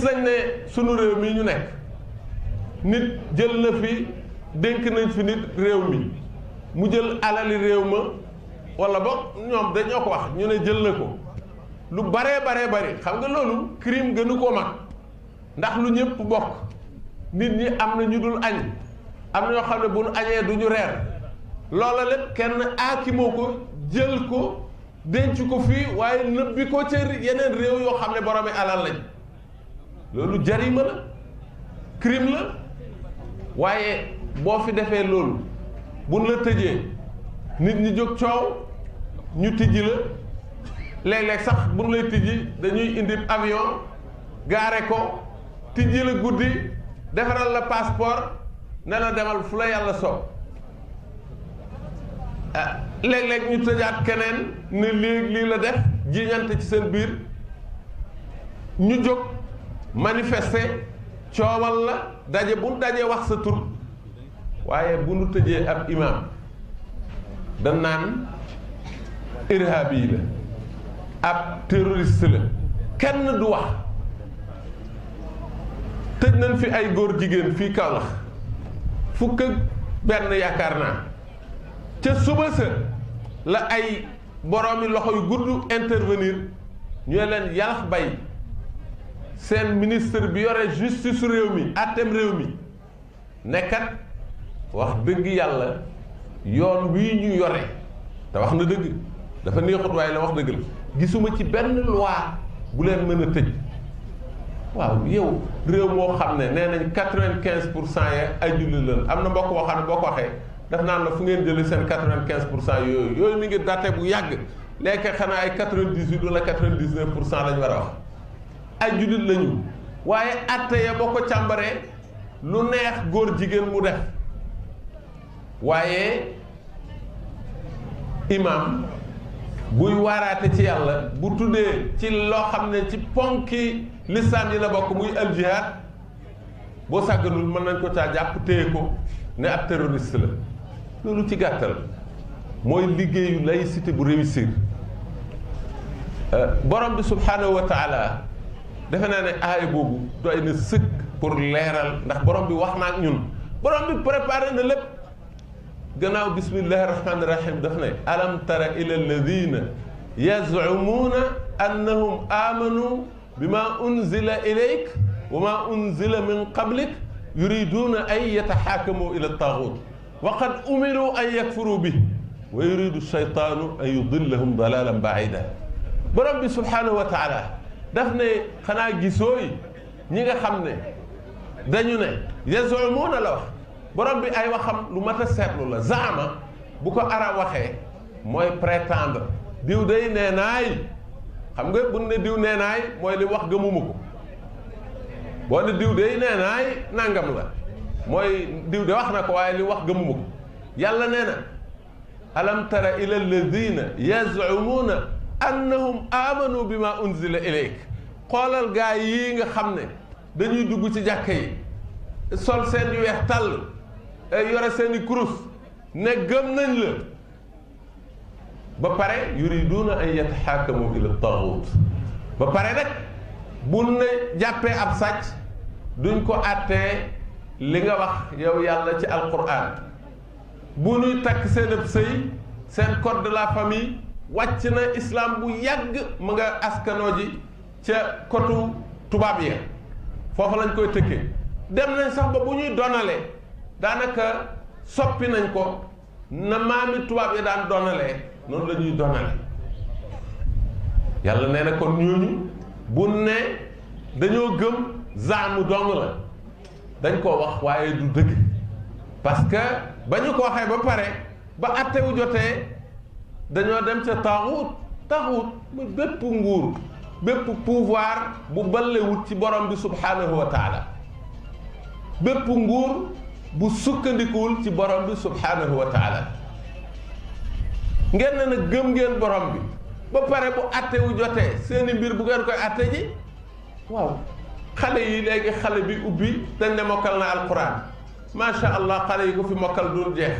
nañ ne sunu réew mi ñu nekk nit jël na fi dénk nañ fi nit réew mi mu jël alali réew ma wala boog ñoom dañoo ko wax ñu ne jël na ko lu baree bari xam nga loolu crime gënu koo mag ndax lu ñëpp bokk nit ñi am na ñu dul añ am na ñoo xam ne bu nu añee du ñu reer loola lépp kenn aakimoo ko jël ko denc ko fii waaye nëbbi ko ci yeneen réew yoo xam ne boromi alal lañ loolu jarima la crime la waaye boo fi defee loolu buñ la tëjee nit ñi jóg coow ñu tijji la léeg-léeg sax buñ lay tijji dañuy indi avion gaare ko tijji la guddi defaral la passeport ne la demal fu la yàlla soob léeg-léeg ñu tëjaat keneen ne lii la def jiiñante ci seen biir ñu jóg manifester coowal la daje bu dajee wax sa tur waaye bu nu tëjee ab imam dañ naan irhabi la ab terroriste la kenn du wax tëj nañ fi ay góor jigéen fii Kaolack fukk ak benn yaakaar naa ca suba sa la ay boroomi loxo yu gudd intervenir ñu leen yalax bay seen ministre bi yore justice réew mi àtteem réew mi nekkat wax dëgg yàlla yoon wii ñu yore te wax na dëgg dafa neexut waaye la wax dëgg la gisuma ci benn loi bu leen mën a tëj waaw yow réew moo xam ne nee nañ 95% ya ay jullit lañ am na mbokk boo xam ne boo ko waxee daf naan la fu ngeen jëlee seen 95% yooyu mi ngi daté bu yàgg léegi xanaa ay 98 wala 99% lañ war a wax ay jullit lañu waaye atte ya boo ko càmbaree lu neex góor jigéen mu def waaye imam buy waaraate ci yàlla bu tuddee ci loo xam ne ci ponki lislaam yi la bokk muy aljihaad boo sàgganul mën nañ ko caa jàpp téye ko ne ab terroriste la loolu ci gàttal mooy liggéeyu laïcité bu réussir borom bi subhaanahu wa taala defe naa ne aaya boobu doy na sëkk pour leeral ndax borom bi wax na ak ñun borom bi préparé na lépp gannaaw bismillahi rahmaani rahim daf ne alam tara ila alladina yazumuuna annahum amanu bima unzila ilayk wa ma unzila min qablik yuriduuna an yataxaakamu ila taaxut wa qad umiru an yakfuru bih wa yuridu shaytaanu an yudillahum dalalan baida borom bi subhaanahu wa taala daf ne xanaa gisooy ñi nga xam ne dañu ne yazumuuna la wax borom bi ay waxam lu mat a seetlu la zaama bu ko arab waxee mooy prétendre diw day nee naay xam nga bu ne diw nee naay mooy li wax gëmuma ko boo ne diw day nee naay nangam la mooy diw de wax na ko waaye li wax gëmuma ko yàlla nee na alam tara ila alladina yazumuuna annahum amanu bima unzila ilayk xoolal gaa yii nga xam ne dañuy dugg ci jàkka yi sol seen yu weex tàll yore seeni kurus ne gëm nañ la ba pare yuriduuna an yataxaakamu ila taaxut ba pare nag bu ne jàppee ab sàcc duñ ko àttee li nga wax yow yàlla ci alquran bu ñuy takk seen ab sëy seen code de la famille wàcc na islam bu yàgg mu nga askanoo ji ca kotu tubaab ya foofu lañ koy tëkkee dem nañ sax ba bu ñuy donalee daanaka soppi nañ ko na maami tubaab yi daan donalee noonu la ñuy donale yàlla nee na kon ñooñu bu ne dañoo gëm zaamu dong la dañ koo wax waaye du dëgg parce que ba ñu ko waxee ba pare ba attewu jotee dañoo dem ca taaxut mu bépp nguur bépp pouvoir bu ballewut ci borom bi subhaanahu wa taala bépp nguur bu sukkandikuwul ci borom bi subhaanahu wa taala ngeen ne nag gëm ngeen borom bi ba pare bu atte wu jotee seeni mbir bu ngeen koy atte ji waaw xale yi léegi xale bi ubbi dañ ne mokkal na alquran macha allah xale yi ko fi mokkal dul jeex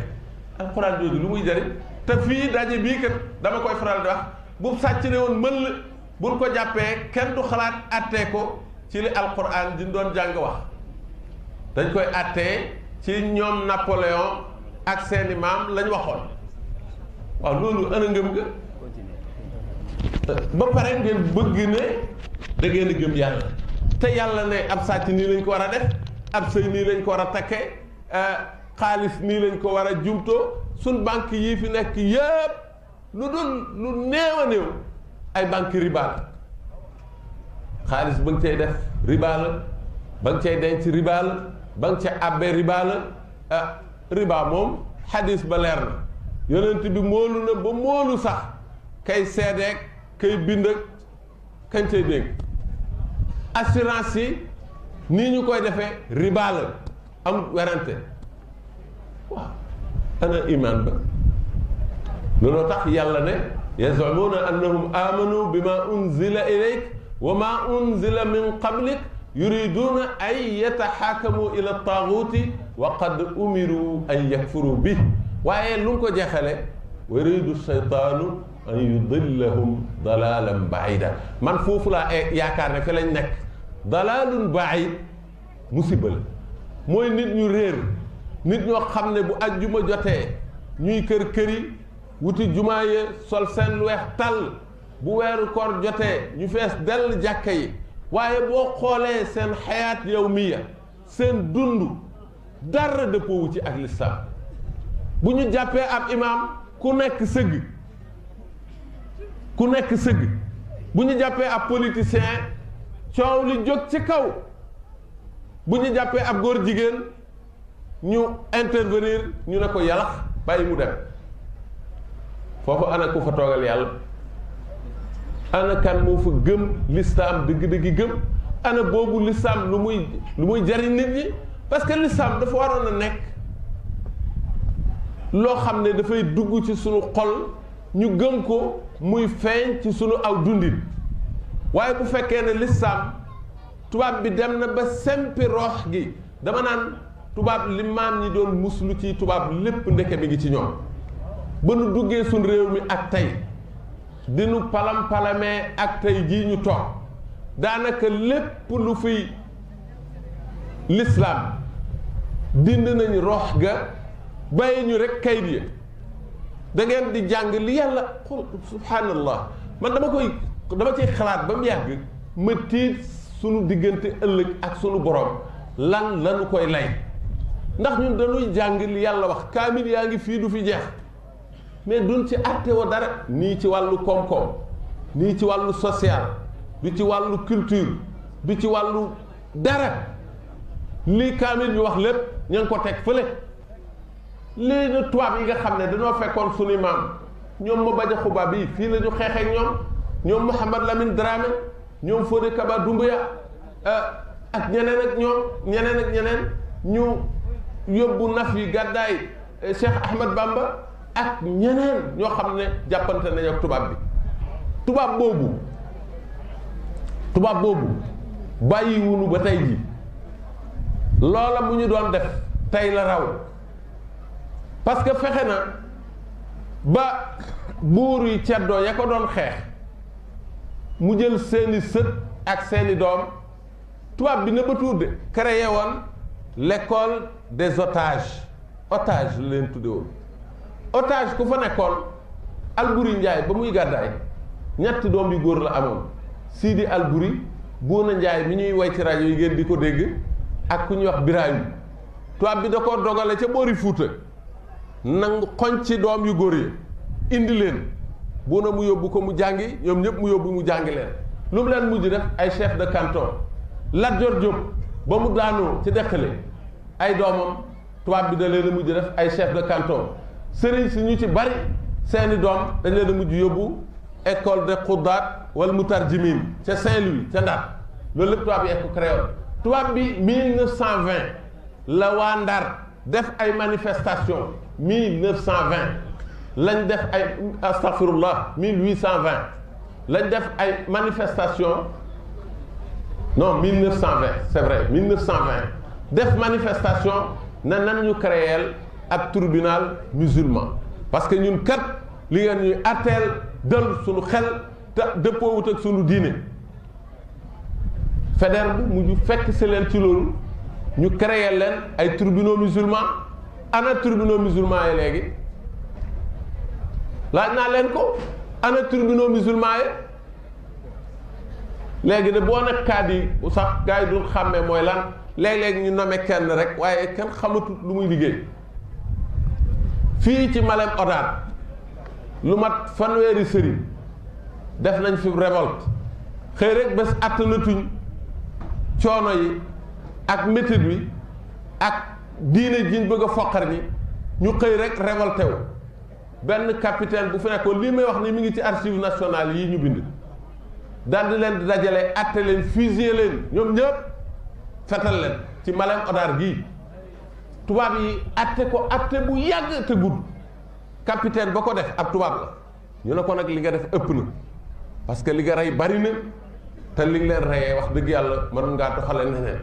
alquran jooju lu muy jëriñ te fii daje bii kat dama koy faral di wax bu sàcc ne woon mën buñ ko jàppee kenn du xalaat attee ko ci li alquran di doon jàng wax dañ koy attee ci ñoom Napoléon ak seeni maam lañ waxoon waaw loolu ana ngëm nga ba pare ngeen bëgg ne da ngeen a gëm yàlla te yàlla ne ab sàcc nii lañ ko war a def ab sëy nii lañ ko war a takkee xaalis nii lañ ko war a jumtoo suñ banque yii fi nekk yëpp lu dul lu néew a néew ay banque riba la xaalis ba nga cay def riba la ba nga cay denc riba la ba nga ca abbe riba la riba moom xadis ba leer na yonent bi móolu na ba móolu sax kay seedeek kay bind ak kañ cay dégg assurance yi nii ñu koy defee riba la am werante waaw ana iman ba looloo tax yàlla ne yazumuuna annahum amanu bima unzila ilayk wa ma unzila min qablik yuriduuna an yataxaakamu ila taaguuti wa qad umiru an yakfuru bi waaye lu ko jeexale wa yuridu shaytaanu an yudillahum dalalan baida man foofu laa yaakaar ne fi lañ nekk dalalun baid musiba la mooy nit ñu réer nit ñoo xam ne bu ajjuma jotee ñuy kër-këri wuti jumaaye sol seen lu weex tàll bu weeru koor jotee ñu fees dell jàkka yi waaye boo xoolee seen xayaat yawmiya seen dund dara dëppoowu ci ak lislaam bu ñu jàppee ab imaam ku nekk sëgg bu ñu jàppee ab politicien coow li jóg ci kaw bu ñu jàppee ab góor jigéen ñu intervenir ñu ne ko yalax bàyyi mu dem foofu ana ku fa toogal yàlla ana kan moo fa gëm lislaam dëgg-dëgg gëm ana boobu lislaam lu muy jariñ nit ñi parce que lislaam dafa waroon a nekk loo xam ne dafay dugg ci sunu xol ñu gëm ko muy feeñ ci sunu aw dundin waaye bu fekkee ne lislaam tubaab bi dem na ba sempi roox gi dama naan tubaab li maam ñi doon muslu ci tubaab lépp ndeke mi ngi ci ñoom ba nu duggee suñ réew mi ak tey dinu palam-palamee ak tey jii ñu toog daanaka lépp lu fiy lislaam dind nañu roox ga bàyyi ñu rek kayit yi da ngeen di jàng li yàlla xul subhanallah man dama ciy xalaat ba mu yàgg ma tiit sunu diggante ëllëg ak sunu borom lanu koy lay ndax ñun dañuy jàng li yàlla wax kaamil yaa ngi fii du fi jeex mais duñ ci àtte wa dara nii ci wàllu koom-koom nii ci wàllu social du ci wàllu culture du ci wàllu dara lii kaamil bi wax lépp ña ngi ko teg fële lii na tubaab yi nga xam ne dañoo fekkoon suñu maam ñoom ma baja xuba bi fii la ñu xeexee ñoom Mouhamad Lamine Dramé ñoom Fodé Kaba Doumbouya ak ñeneen ñu yóbbu naf yi gàddaay Cheikh Ahmed Bamba ak ñeneen ñoo xam ne jàppante nañ ak tubaab bi tubaab boobu bàyyiwunu ba tey ji loola mu ñu doon def tey la raw parce que fexe na ba buur yi ceddoo ya ko doon xeex mu jël seeni sët ak seeni doom tubaab bi na ba tuur de créé woon l'école des otages otage la leen tudde woon otage ku fa nekkoon Alburi Njaay ba muy gàddaay ñetti doom yu góor la amoon Sidi Alburi Buuna Njaay mi ñuy way ci rajo yi ngeen di ko dégg ak ku ñuy wax Birahim tubaab bi da ko dogale ca boori Fuuta nangu xoñ ci doom yu góor yi indi leen Buuna mu yóbbu ko mu jàngi ñoom ñëpp mu yóbbu mu jàngi leen lu mu leen mujj def ay chef de canton Lat Joor Jóob ba mu daanoo ci deqale ay doomam tubaab bi da leen a mujj def ay chef de canton sëriñ si ñu ci bari seeni doom dañ leen a mujj yóbbu école de Xudaat wala Mutarjimin ca Saint-Louis ca Ndar loolu lépp tubaab bi ko créé woon tubaab bi 1920 la waa Ndar def ay manifestation 1920 lañ def ay astaghfirullah 1820 lañ def ay manifestation non 1920 c'est vrai 1920 def manifestation na nan ñu créer ab tribunal musulman parce que ñun kat li ngeen ñuy atteel dal suñu xel te dëppoowut ak suñu diine Faidherbe bi mujj fekk si leen ci loolu ñu créer leen ay tribunaux musulmans ana tribunaux musulmans yi léegi laaj naa leen ko ana tribunaux musulmans yi léegi de boo nekk kaadi bu sax gars yi dul xàmmee mooy lan léeg-léeg ñu nommé kenn rek waaye kenn xamatut lu muy liggéey fii ci Malem Hodar lu mat fanweeri sëriñ def nañ fi révolte xëy rek bés attanatuñ coono yi ak métit wi ak diine jiñ bëgg a foqar ñi ñu xëy rek révolté wu benn capitaine bu fi nekkoon lii may wax ni mi ngi ci archives nationales yi ñu bind daal di leen di dajale atte leen fusiller leen ñoom ñëpp fetal leen ci Malem Hodar gii tubaab yi atte ko atte bu yàgg te gudd capitaine ba ko def ab tubaab la ñu ne ko nag li nga def ëpp na parce que li nga rey bari na te li nga leen reyee wax dëgg yàlla mën ngaa doxale neneen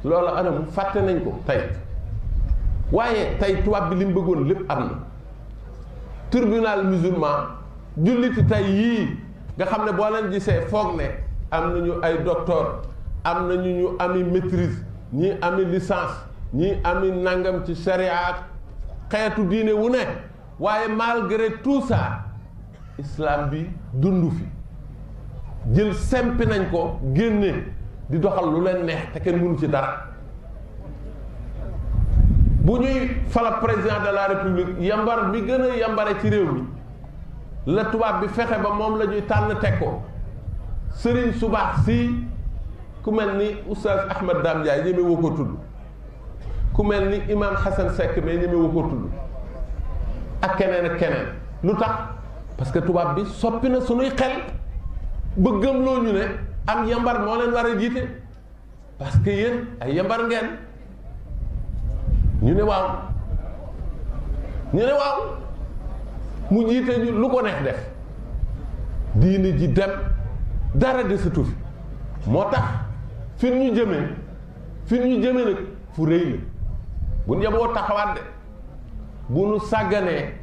loolu anam fàtte nañ ko tey waaye tey tubaab bi li mu bëggoon lépp am na tribunal musulman julliti tey yii nga xam ne boo leen gisee foog ne am nañu ay docteur am nañu ñu ami maîtrise ñii ami licence ñii ami nangam ci sharia xeetu diine wu ne waaye malgré tout ça islam bi dund fi jël sempi nañ ko génne di doxal lu leen neex te kenn mënu ci dara bu ñuy fala président de la république yambar bi gën a yambare ci réew mi la tubaab bi fexe ba moom la ñuy tànn teg ko sëriñ su baax si ku mel ni oustaz Ahmed Dame Ndiaye ñeme woo ko tudd ku mel ni imam Hassan Seck mais ñeme woo ko tudd ak keneen ak keneen lu tax parce que tubaab bi soppi na sunuy xel bëggam loo ñu ne am yambar moo leen war a jiite parce que yéen ay yambar ngeen ñu ne waaw mu jiite ñu lu ko neex def diine ji dem dara desatu fi moo tax fi ñu jëmee nag fu rëy la bu ñu yeboo taxawaat de bu nu sàgganee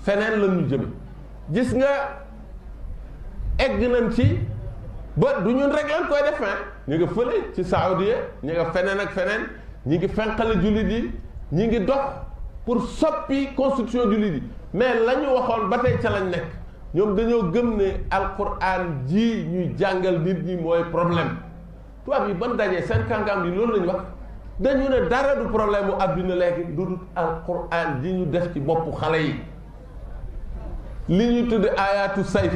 feneen la ñu jëme gis nga egg nañ ci ba du ñun rek lañ koy def ñu nga fële ci Saoudia ñu nga feneen ak feneen ñi ngi fenqale jullit yi ñi ngi dox pour soppi constitution jullit yi mais la ñu waxoon ba tey ca lañ nekk ñoom dañoo gëm ne alquran ji ñuy jàngal nit ñi mooy problème tubaab yi ban dajee seen kàngam yi loolu lañu wax dañu ne dara du problème mu àdduna léegi du dul alquran ji ñu def ci boppu xale yi li ñuy tudd ayatu sayf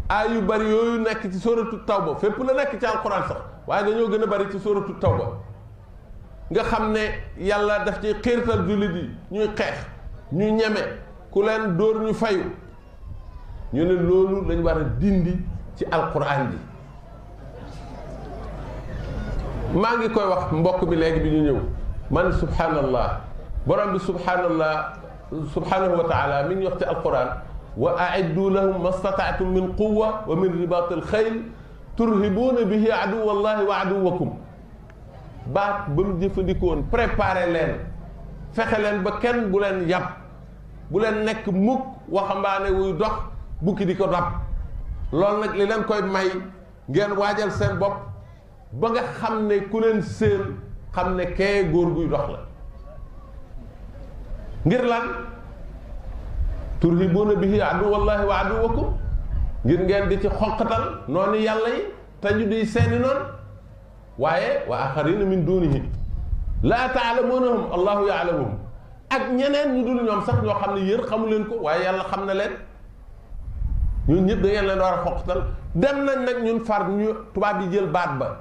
aay yu bari yooyu nekk ci sóoratu tawba fépp la nekk ci alquran sax waaye dañoo gën a bari ci sóoratu tawba nga xam ne yàlla daf ci xiirtal jullit yi ñuy xeex ñu ñeme ku leen dóor ñu fayu ñu ne loolu lañ war a dindi ci alquran ji maa ngi koy wax mbokk mi léegi bi ñu ñëw man subhanallah borom bi subhanahu wa taala mi ngi wax ci alquran wa aiddu lahum ma stataatum min quwa wa min ribat alxayl turhibuuna bihi aduwa allahi wa aduwakum baat ba mu jëfandikoon préparé leen fexe leen ba kenn bu leen yàpp bu leen nekk mukk waxambaane wuy dox bukki di ko dab loolu nag li leen koy may ngeen waajal seen bopp ba nga xam ne ku leen séen xam ne kee góor guy dox la ngir lan turhibuuna bihi aduwallahi wa aduwakum ngir ngeen di ci xonqatal noonu yàlla yi te ñu di seeni noonu waaye wa axarina min dunihi laa taalamuunahum allahu yaalamuhum ak ñeneen ñu dul ñoom sax ñoo xam ne yéen xamu leen ko waaye yàlla xam na leen ñun ñëpp da ngeen leen war a xoqatal dem nañ nag ñun far ñu tubaab yi jël baat ba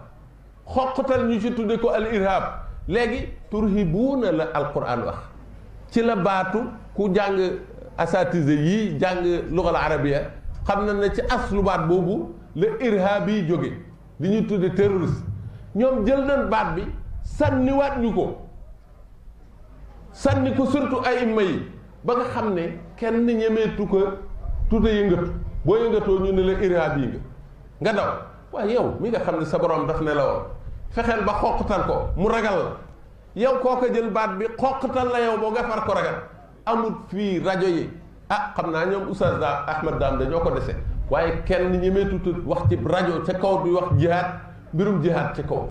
xoqatal ñu ci tudde ko al irhab léegi turhibuuna la alquran wax ci la baatu ku jàng asatise yii jàng lugal arabia xam na ne ci aslu baat boobu la irhab yi jóge li ñuy tudde terroriste ñoom jël nañ baat bi sànniwaat ñu ko sànni ko surtout ay imma yi ba nga xam ne kenn ñemeetu ko tuuta yëngatu boo yëngatoo ñu ne la irhab yi nga daw waaye yow mi nga xam ne sa borom daf ne la woon fexeel ba xoqatal ko mu ragal la yow kooka jël baat bi xoqatal la yow boo nga far ko ragal amul fii rajo yi xam naa ñoom Oustaz Ahmed Dame dañoo ko dese waaye kenn ñemeetu wax ci rajo ca kaw bi wax jihaad mbirum jihaad ci kaw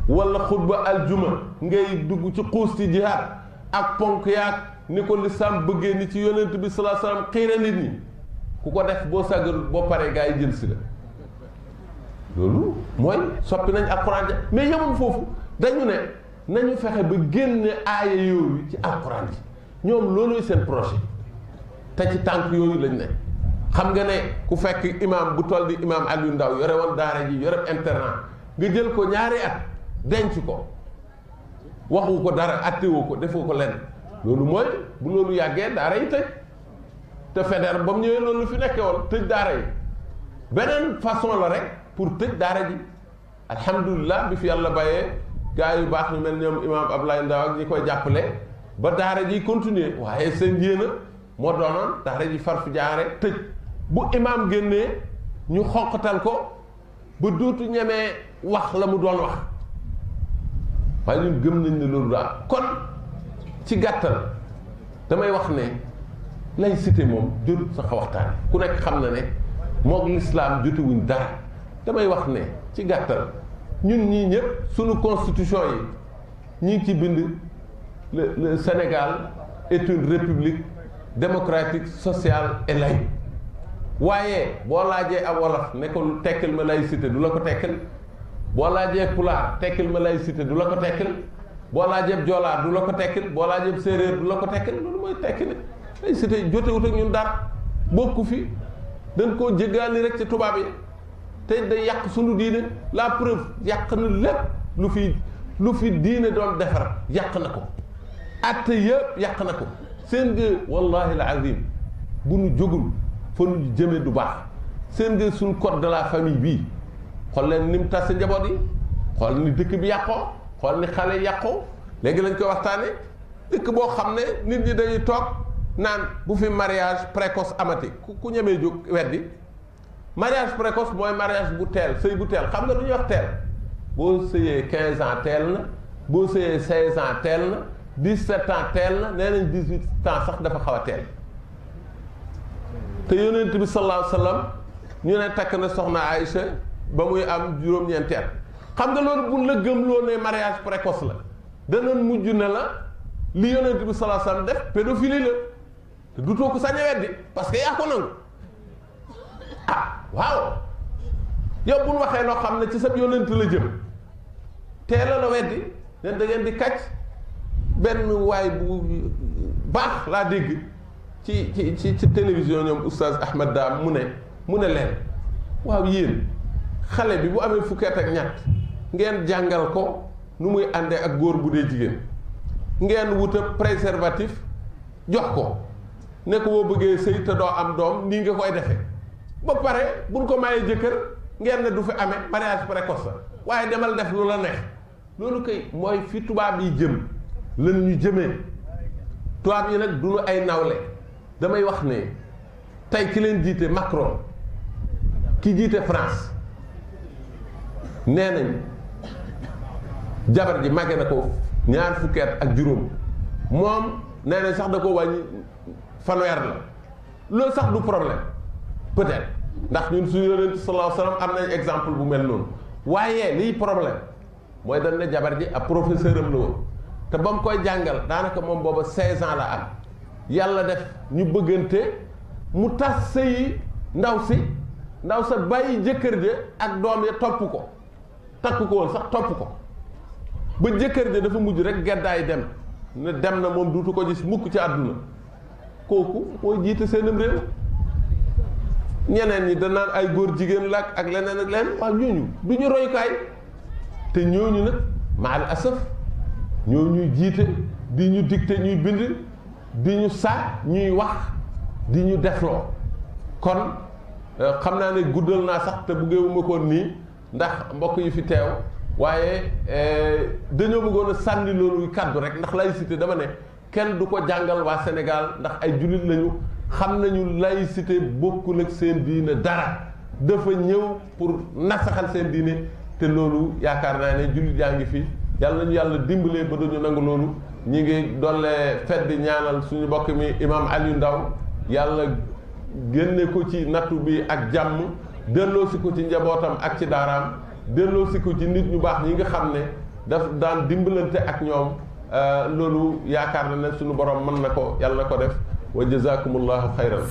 wala xutba aljuma ngay dugg ci xuus ci jihaad ak ponk yaag ni ko lislaam bëggee ni ci yonent bi sallallahu alayhi wasallam xiira nit ñi ku ko def boo sàggarul boo paree gaa yi jël si la loolu mooy soppi nañ alxuraan ja mais yemul foofu dañu ne nañu fexe ba génne aaya yooyu ci alxuraan ji ñoom looluy seen projet te ci tànk yooyu lañ ne xam nga ne ku fekk imam bu toll di imam Aliou Ndao yore woon daara ji yore internat nga jël ko ñaari at denc ko waxu ko dara attewoo ko defoo ko lenn loolu mooy bu loolu yàggee daara yi tëj te Faidherbe ba mu ñëwee loolu fi nekkee woon tëj daara yi beneen façon la rek pour tëj daara ji alhamdulilah bi fi yàlla bàyyee gars yu baax ñu mel ñoom imam Ablaye Ndao ak ñi koy jàppale ba daara ji continuer waaye seen yéena moo doonoon daara ji far fi jaare tëj bu imam génnee ñu xonqatal ko ba dootu ñemee wax la mu doon wax waaye ñun gëm nañ ne loolu daal kon ci gàttal damay wax ne laïcité moom jotut sax a waxtaan ku nekk xam na ne moog lislaam jotewuñ dara damay wax ne ci gàttal ñun ñii ñëpp suñu constitution yi ñi ngi ci bind le Sénégal est une république démocratique sociale et laïque waaye boo laajee ab wolof ne ko tekkil ma laïcité du la ko tekkil boo laajee pulaar tekkil ma laïcité du la ko tekkil boo laajee joolaar du la ko tekkil boo laajee séeréer du la ko tekkil loolu mooy tekki ne laïcité jotewut ak ñun dara bokku fi dañ koo jéggaani rek ci tubaab yi te day yàq sunu diine la preuve yàq na lépp lu fi diine doon defar yàq na ko atte yëpp yàq na ko seen nga wallahi al azim bu nu jógul fa nu jëmee du baax seen nga suñ code de la famille bii xool leen ni mu tase njaboot yi xool ni dëkk bi yàqoo xool ni xale yàqoo léegi lañ koy waxtaane dëkk boo xam ne nit ñi dañuy toog naan bu fi mariage précoce amati ku ñemee jóg weddi mariage précoce mooy mariage bu teel sëy bu teel xam nga du ñuy wax teel boo sëyee 15 ans teel na boo sëyee 16 ans teel na 17 ans teel na nee nañ 18 ans sax dafa xaw a teel te yonent bi sallallahu alayhi wa sallam ñu ne takk na soxna Aïcha ba muy am juróom-ñeenti at xam nga loolu buñ la gëmloo ne mariage précoce la danañ mujj ne la li yonent bi sallallahu alayhi wa sallam def pédophilie la te dutoo ko sañ a weddi parce que yaa ko nangu ah waaw yow bu ñu waxee loo xam ne ci sa yonent la jëm teel la weddi nen da ngeen di kàcc benn waay bu baax laa dégg ci télévision ñoom oustaz Ahmed Dam mu ne leen waaw yéen xale bi bu amee fukki at ak ñett ngeen jàngal ko nu muy àndee ak góor bu dee jigéen ngeen wuta préservatif jox ko ne ko boo bëggee sëy te doo am doom nii nga koy defee ba pare buñ ko mayee jëkkër ngeen ne du fi amee mariage précoce la waaye demal def lu la neex loolu kay mooy fi tubaab yi jëm lan ñu jëmee tubaab yi nag duñu ay nawle damay wax ne tey ki leen jiite Macron ki jiite France nee nañ jabar ji màgge na ko ñaar fukki at ak juróom moom nee nañ sax da ko wàññi fanweer la loolu sax du problème peut-être ndax ñun suñu yonent sallallahu alayhi wa sallam am nañ exemple bu mel noonu waaye liy problème mooy dañ ne jabar ji ab professeur am la woon te ba mu koy jàngal daanaka moom booba 16 ans la am yàlla def ñu bëggante mu tas sëyi ndaw sa bàyyi jëkkër ja ak doom ya topp ko takk ko woon sax topp ko ba jëkkër ja dafa mujj rek geddaay dem ne dem na moom duutu ko gis mukk ci àdduna kooku mooy jiite seenam réew ñeneen ñi danaan ay góor jigéen la ak leneen ak leneen waaw ñooñu du ñu royukaay te ñooñu nag maal asaf ñoo ñuy jiite di ñu dicté ñuy bind di ñu saaj ñuy wax di ñu defloo kon xam naa ne guddal naa sax te bëggeewuma ko nii ndax mbokk yi fi teew waaye dañoo bëggoon a sànni loolu kàddu rek ndax laïcité dama ne kenn du ko jàngal waa Sénégal ndax ay jullit lañu xam nañu laïcité bokkul ak seen diine dara dafa ñëw pour nasaxal seen diine te loolu yaakaar naa ne jullit yaa ngi fi yàlla nañu yàlla dimbalee ba duñu nangu loolu ñi ngi doole fedd di ñaanal suñu mbokk mi imam Aliou Ndao yàlla génne ko ci nattu bi ak jàmm delloosi ko ci njabootam ak ci daaraam delloosi ko ci nit ñu baax ñi nga xam ne daf daan dimbalante ak ñoom loolu yaakaar na ne suñu borom mën na ko yàlla na ko def wa jazakumullahu xayran